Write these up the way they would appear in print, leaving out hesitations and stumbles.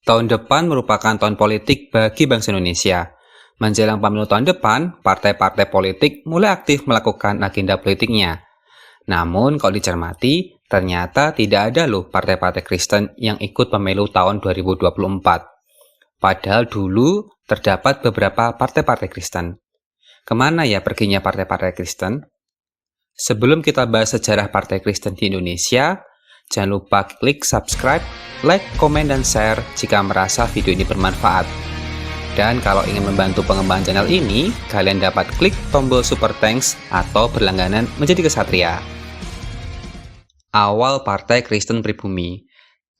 Tahun depan merupakan tahun politik bagi bangsa Indonesia. Menjelang pemilu tahun depan, partai-partai politik mulai aktif melakukan agenda politiknya. Namun, kalau dicermati, ternyata tidak ada loh partai-partai Kristen yang ikut pemilu tahun 2024. Padahal dulu terdapat beberapa partai-partai Kristen. Kemana ya perginya partai-partai Kristen? Sebelum kita bahas sejarah partai Kristen di Indonesia, jangan lupa klik subscribe, like, komen, dan share jika merasa video ini bermanfaat. Dan kalau ingin membantu pengembangan channel ini, kalian dapat klik tombol super thanks atau berlangganan menjadi kesatria. Awal Partai Kristen Pribumi.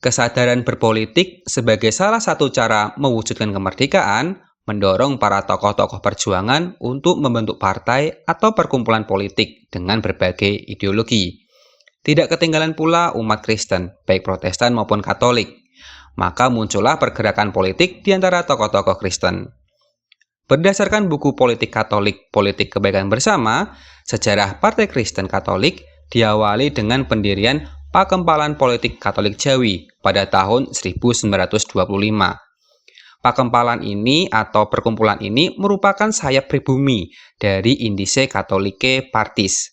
Kesadaran berpolitik sebagai salah satu cara mewujudkan kemerdekaan mendorong para tokoh-tokoh perjuangan untuk membentuk partai atau perkumpulan politik dengan berbagai ideologi. Tidak ketinggalan pula umat Kristen, baik Protestan maupun Katolik. Maka muncullah pergerakan politik di antara tokoh-tokoh Kristen. Berdasarkan buku Politik Katolik, Politik Kebaikan Bersama, sejarah Partai Kristen Katolik diawali dengan pendirian Pakempalan Politik Katolik Jawi pada tahun 1925. Pakempalan ini atau perkumpulan ini merupakan sayap pribumi dari Indice Catholicae Partis.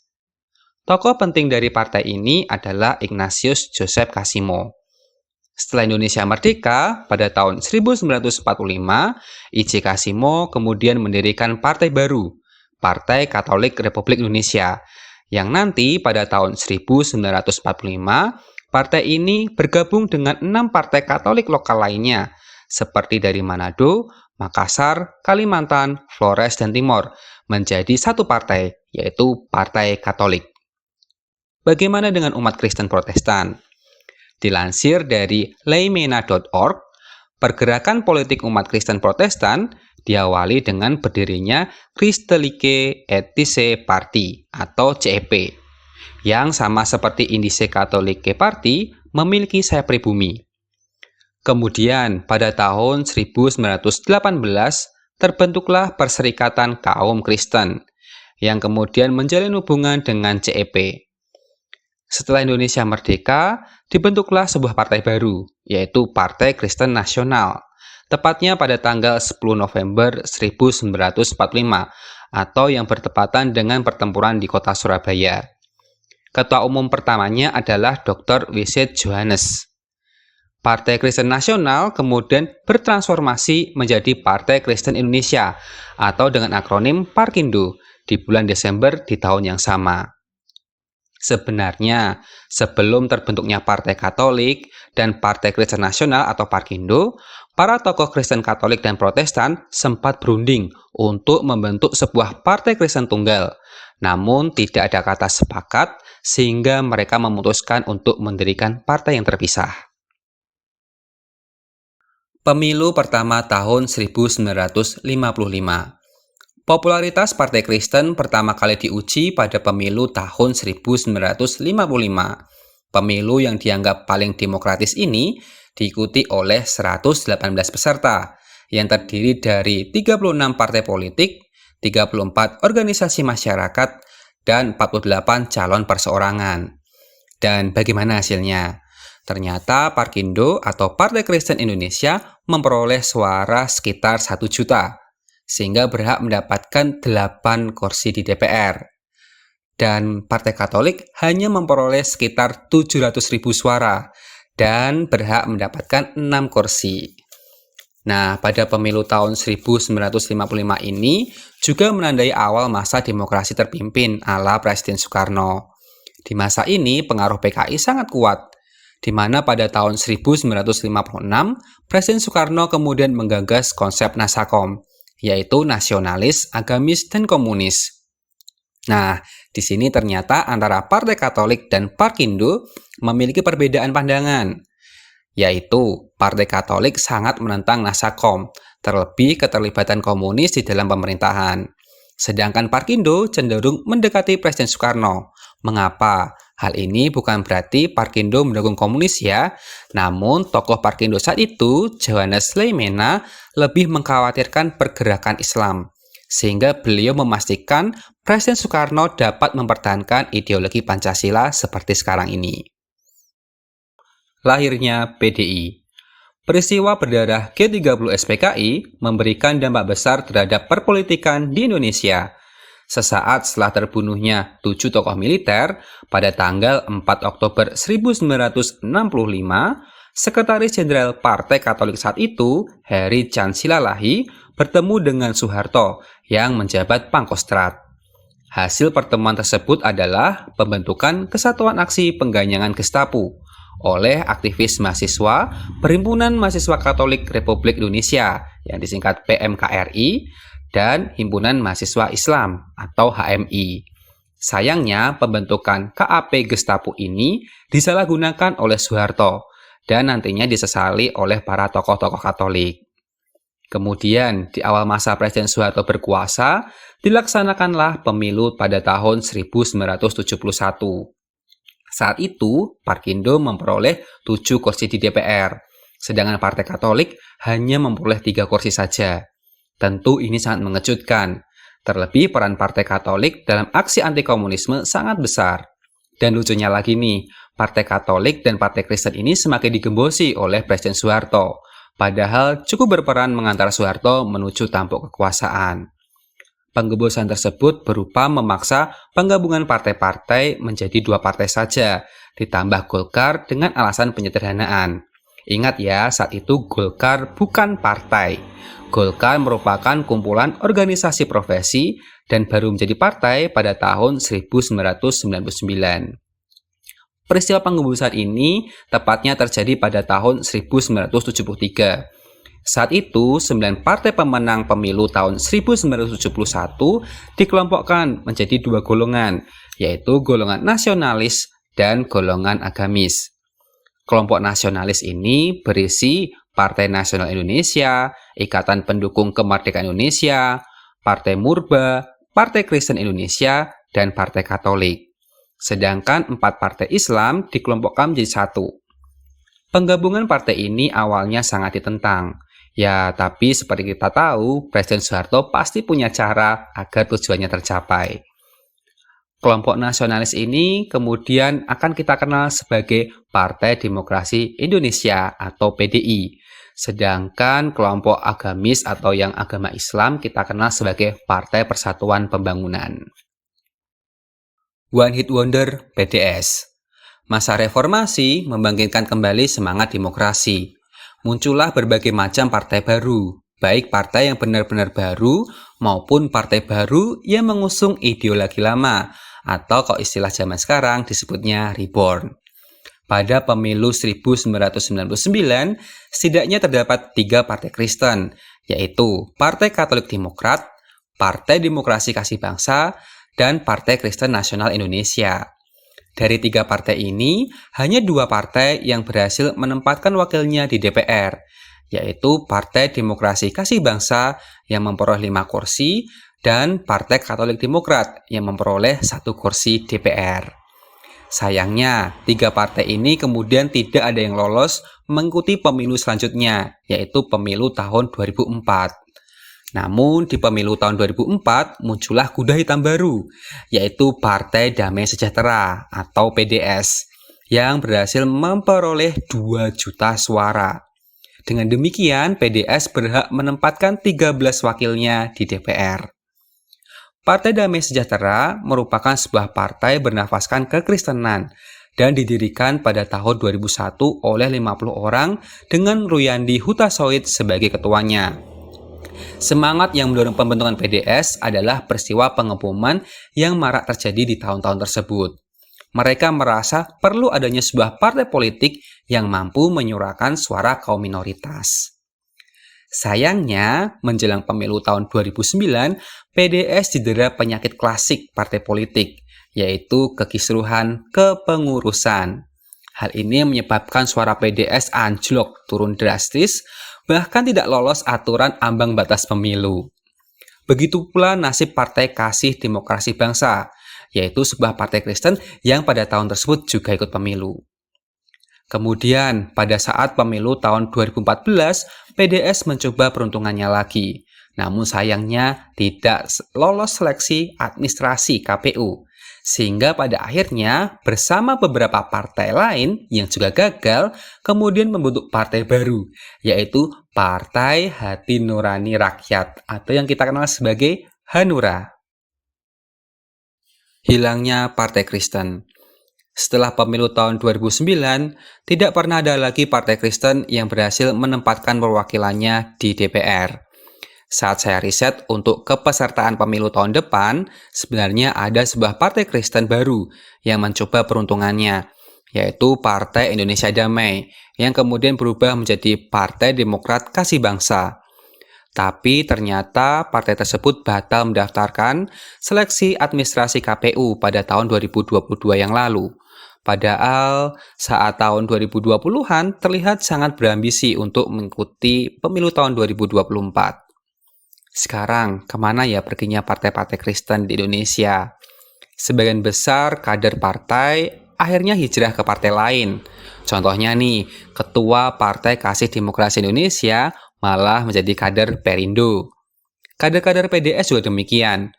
Tokoh penting dari partai ini adalah Ignatius Joseph Cassimo. Setelah Indonesia merdeka, pada tahun 1945, I.J. Cassimo kemudian mendirikan partai baru, Partai Katolik Republik Indonesia, yang nanti pada tahun 1945, partai ini bergabung dengan 6 partai Katolik lokal lainnya, seperti dari Manado, Makassar, Kalimantan, Flores, dan Timor, menjadi satu partai, yaitu Partai Katolik. Bagaimana dengan umat Kristen Protestan? Dilansir dari leymena.org, pergerakan politik umat Kristen Protestan diawali dengan berdirinya Christelijke Ethische Party atau CEP, yang sama seperti Indice Catholicae Party memiliki sayap pribumi. Kemudian pada tahun 1918 terbentuklah Perserikatan Kaum Kristen, yang kemudian menjalin hubungan dengan CEP. Setelah Indonesia merdeka, dibentuklah sebuah partai baru, yaitu Partai Kristen Nasional, tepatnya pada tanggal 10 November 1945, atau yang bertepatan dengan pertempuran di kota Surabaya. Ketua umum pertamanya adalah Dr. W.C. Johannes. Partai Kristen Nasional kemudian bertransformasi menjadi Partai Kristen Indonesia, atau dengan akronim Parkindo, di bulan Desember di tahun yang sama. Sebenarnya, sebelum terbentuknya Partai Katolik dan Partai Kristen Nasional atau Parkindo, para tokoh Kristen Katolik dan Protestan sempat berunding untuk membentuk sebuah partai Kristen tunggal. Namun, tidak ada kata sepakat sehingga mereka memutuskan untuk mendirikan partai yang terpisah. Pemilu pertama tahun 1955. Popularitas Partai Kristen pertama kali diuji pada pemilu tahun 1955. Pemilu yang dianggap paling demokratis ini diikuti oleh 118 peserta, yang terdiri dari 36 partai politik, 34 organisasi masyarakat, dan 48 calon perseorangan. Dan bagaimana hasilnya? Ternyata Parkindo atau Partai Kristen Indonesia memperoleh suara sekitar 1 juta. Sehingga berhak mendapatkan 8 kursi di DPR. Dan Partai Katolik hanya memperoleh sekitar 700.000 suara dan berhak mendapatkan 6 kursi. Nah, pada pemilu tahun 1955 ini juga menandai awal masa demokrasi terpimpin ala Presiden Soekarno. Di masa ini pengaruh PKI sangat kuat, di mana pada tahun 1956 Presiden Soekarno kemudian menggagas konsep Nasakom, yaitu nasionalis, agamis, dan komunis. Nah, di sini ternyata antara Partai Katolik dan Parkindo memiliki perbedaan pandangan, yaitu Partai Katolik sangat menentang Nasakom, terlebih keterlibatan komunis di dalam pemerintahan. Sedangkan Parkindo cenderung mendekati Presiden Soekarno. Mengapa? Hal ini bukan berarti Parkindo mendukung komunis ya, namun tokoh Parkindo saat itu, Johannes Leymena, lebih mengkhawatirkan pergerakan Islam, sehingga beliau memastikan Presiden Soekarno dapat mempertahankan ideologi Pancasila seperti sekarang ini. Lahirnya PDI. Peristiwa berdarah G30 SPKI memberikan dampak besar terhadap perpolitikan di Indonesia. Sesaat setelah terbunuhnya 7 tokoh militer pada tanggal 4 Oktober 1965, Sekretaris Jenderal Partai Katolik saat itu, Heri Chan Silalahi, bertemu dengan Soeharto yang menjabat Pangkostrat. Hasil pertemuan tersebut adalah pembentukan Kesatuan Aksi Pengganyangan Gestapu oleh aktivis mahasiswa Perhimpunan Mahasiswa Katolik Republik Indonesia yang disingkat PMKRI dan Himpunan Mahasiswa Islam atau HMI. Sayangnya pembentukan KAP Gestapu ini disalahgunakan oleh Soeharto dan nantinya disesali oleh para tokoh-tokoh Katolik. Kemudian di awal masa Presiden Soeharto berkuasa, dilaksanakanlah pemilu pada tahun 1971. Saat itu, Parkindo memperoleh 7 kursi di DPR, sedangkan Partai Katolik hanya memperoleh 3 kursi saja. Tentu ini sangat mengejutkan, terlebih peran Partai Katolik dalam aksi anti-komunisme sangat besar. Dan lucunya lagi nih, Partai Katolik dan Partai Kristen ini semakin digembosi oleh Presiden Soeharto, padahal cukup berperan mengantar Soeharto menuju tampuk kekuasaan. Penggembosan tersebut berupa memaksa penggabungan partai-partai menjadi 2 partai saja, ditambah Golkar dengan alasan penyederhanaan. Ingat ya, saat itu Golkar bukan partai. Golkar merupakan kumpulan organisasi profesi dan baru menjadi partai pada tahun 1999. Peristiwa penggembosan ini tepatnya terjadi pada tahun 1973. Saat itu, 9 partai pemenang pemilu tahun 1971 dikelompokkan menjadi 2 golongan, yaitu golongan nasionalis dan golongan agamis. Kelompok nasionalis ini berisi Partai Nasional Indonesia, Ikatan Pendukung Kemerdekaan Indonesia, Partai Murba, Partai Kristen Indonesia, dan Partai Katolik. Sedangkan 4 partai Islam dikelompokkan menjadi 1. Penggabungan partai ini awalnya sangat ditentang. Ya, tapi seperti kita tahu, Presiden Soeharto pasti punya cara agar tujuannya tercapai. Kelompok nasionalis ini kemudian akan kita kenal sebagai Partai Demokrasi Indonesia atau PDI. Sedangkan kelompok agamis atau yang agama Islam kita kenal sebagai Partai Persatuan Pembangunan. One Hit Wonder PDS. Masa reformasi membangkitkan kembali semangat demokrasi. Muncullah berbagai macam partai baru, baik partai yang benar-benar baru maupun partai baru yang mengusung ideologi lama, atau kalau istilah zaman sekarang disebutnya reborn. Pada pemilu 1999, setidaknya terdapat 3 partai Kristen, yaitu Partai Katolik Demokrat, Partai Demokrasi Kasih Bangsa, dan Partai Kristen Nasional Indonesia. Dari 3 partai ini, hanya 2 partai yang berhasil menempatkan wakilnya di DPR, yaitu Partai Demokrasi Kasih Bangsa yang memperoleh 5 kursi dan Partai Katolik Demokrat yang memperoleh 1 kursi DPR. Sayangnya, 3 partai ini kemudian tidak ada yang lolos mengikuti pemilu selanjutnya, yaitu pemilu tahun 2004. Namun di pemilu tahun 2004 muncullah kuda hitam baru, yaitu Partai Damai Sejahtera atau PDS, yang berhasil memperoleh 2 juta suara. Dengan demikian, PDS berhak menempatkan 13 wakilnya di DPR. Partai Damai Sejahtera merupakan sebuah partai bernafaskan kekristenan dan didirikan pada tahun 2001 oleh 50 orang dengan Ruyandi Hutasoit sebagai ketuanya. Semangat yang mendorong pembentukan PDS adalah peristiwa pengeboman yang marak terjadi di tahun-tahun tersebut. Mereka merasa perlu adanya sebuah partai politik yang mampu menyuarakan suara kaum minoritas. Sayangnya, menjelang pemilu tahun 2009, PDS didera penyakit klasik partai politik, yaitu kekisruhan kepengurusan. Hal ini menyebabkan suara PDS anjlok turun drastis, bahkan tidak lolos aturan ambang batas pemilu. Begitu pula nasib Partai Kasih Demokrasi Bangsa, yaitu sebuah partai Kristen yang pada tahun tersebut juga ikut pemilu. Kemudian, pada saat pemilu tahun 2014, PDS mencoba peruntungannya lagi. Namun sayangnya tidak lolos seleksi administrasi KPU, Sehingga pada akhirnya bersama beberapa partai lain yang juga gagal, kemudian membentuk partai baru, yaitu Partai Hati Nurani Rakyat atau yang kita kenal sebagai Hanura. Hilangnya Partai Kristen. Setelah pemilu tahun 2009, tidak pernah ada lagi Partai Kristen yang berhasil menempatkan perwakilannya di DPR. Saat saya riset untuk kepesertaan pemilu tahun depan, sebenarnya ada sebuah partai Kristen baru yang mencoba peruntungannya, yaitu Partai Indonesia Damai, yang kemudian berubah menjadi Partai Demokrat Kasih Bangsa. Tapi ternyata partai tersebut batal mendaftarkan seleksi administrasi KPU pada tahun 2022 yang lalu. Padahal saat tahun 2020-an terlihat sangat berambisi untuk mengikuti pemilu tahun 2024. Sekarang, kemana ya perginya partai-partai Kristen di Indonesia? Sebagian besar kader partai akhirnya hijrah ke partai lain. Contohnya nih, Ketua Partai Kasih Demokrasi Indonesia malah menjadi kader Perindo. Kader-kader PDS juga demikian.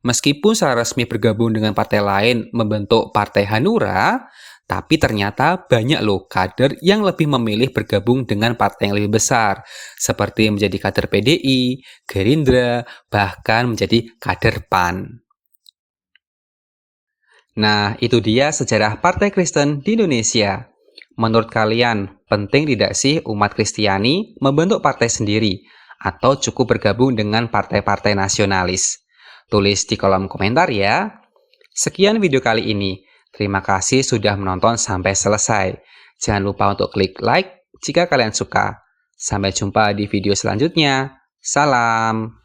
Meskipun secara resmi bergabung dengan partai lain membentuk Partai Hanura, tapi ternyata banyak loh kader yang lebih memilih bergabung dengan partai yang lebih besar, seperti menjadi kader PDI, Gerindra, bahkan menjadi kader PAN. Nah, itu dia sejarah Partai Kristen di Indonesia. Menurut kalian, penting tidak sih umat Kristiani membentuk partai sendiri atau cukup bergabung dengan partai-partai nasionalis? Tulis di kolom komentar ya. Sekian video kali ini. Terima kasih sudah menonton sampai selesai. Jangan lupa untuk klik like jika kalian suka. Sampai jumpa di video selanjutnya. Salam.